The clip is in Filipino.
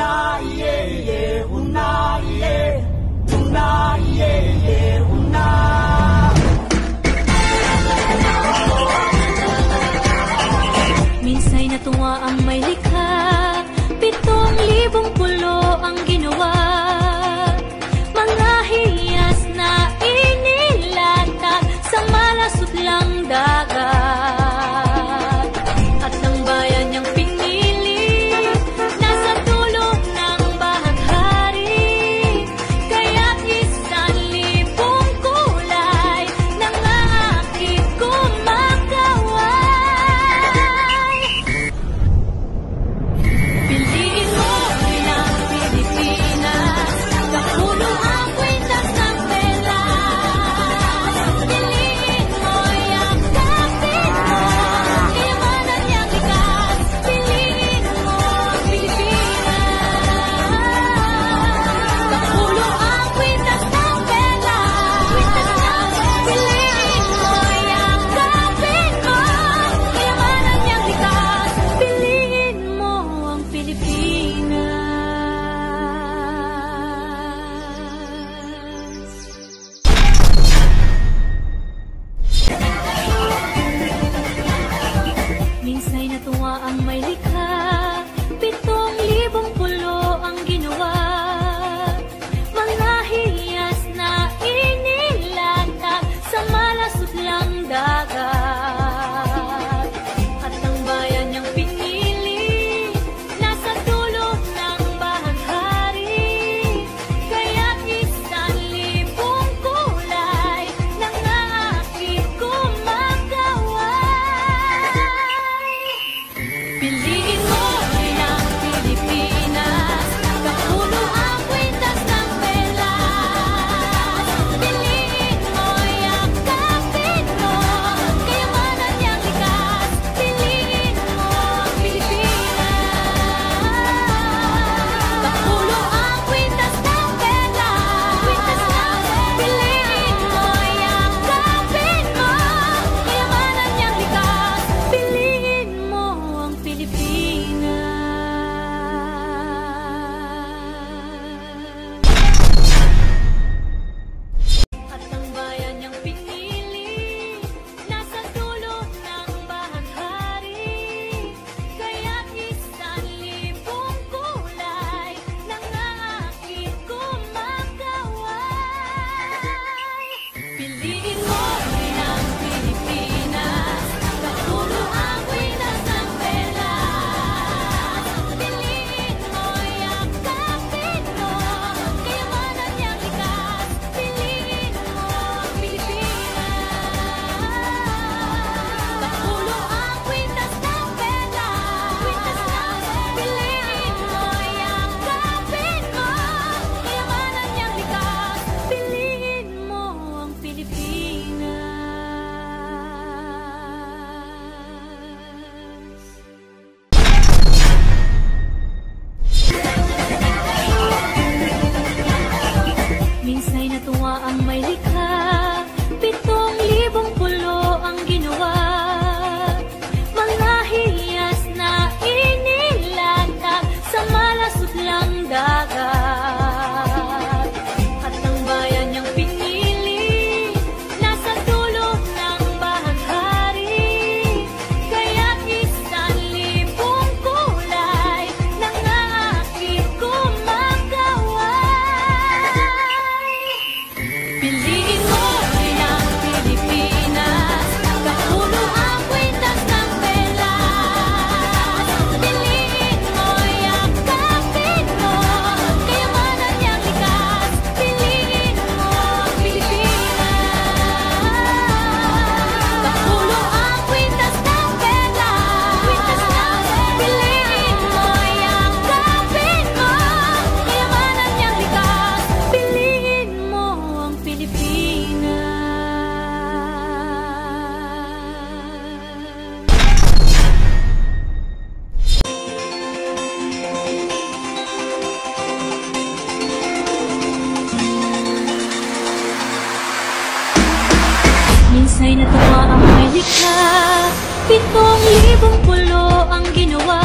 una, yeah, yeah, una, yeah, una, yeah, yeah, una. Minsay natuwa ang may likha, 7,000 pulo ang ginawa. Mga hiyas na inilatag sa malasot lang dagat. At ang bayan niyang pinili, nasa dulo ng bahaghari. Kaya't 1,000 kulay ng aking kumakaway. Piliin mo bilang Pilipinas, kapuno ang kwintas ng pelas. Piliin mo yung kapit mo, kayamanan niyang likas. Piliin mo ang Pilipinas, kapuno ang kwintas ng pelas. Piliin mo yung kapit mo, kayamanan niyang likas. Piliin mo ang Pilipinas. Minsay natuwa ang may likha, 7,000 pulo ang ginawa. Mga hiyas na inilatag sa malasot lang dagat. At ang bayan niyang pinili, nasa dulo ng bahaghari. Kaya't 1,000 kulay ng aking kumakaway. Piliin mo bilang Pilipinas, kapuno ang kwintas ng pelas. Piliin mo yung kapit mo, kayamanan niyang likas. Piliin mo ang Pilipinas, kapuno ang kwintas ng pelas. Piliin mo yung kapit mo, kayamanan niyang likas. Piliin mo ang Pilipinas. At ang bayan niyang pinili, nasa dulo ng bahaghari. Kaya't 1,000 kulay ng aking kumakaway. Piliin mo bilang Pilipinas, kapuno ang kwintas ng pelas. Piliin mo yung kapit mo, kayamanan niyang likas. Piliin mo ang Pilipinas, kapuno ang kwintas ng pelas. Piliin mo yung kapit mo, kayamanan niyang likas. Piliin mo ang Pilipinas. Minsay natuwa ang may likha, 7,000 pulo ang ginawa. Mga hiyas na inilatag sa malasot lang dagat. At ang bayan niyang pinili, nasa dulo ng bahaghari. Kaya't 1,000 kulay ng aking kumakaway. Piliin mo bilang Pilipinas, kapuno ang kwintas ng pelas. Piliin mo yung kapit mo, kayamanan niyang likas. Piliin mo ang Pilipinas, kapuno ang kwintas ng pelas. Piliin mo yung kapit mo, kayamanan niyang likas. Piliin mo ang Pilipinas. Minsay natuwa ang may likha, 7,000 pulo ang ginawa.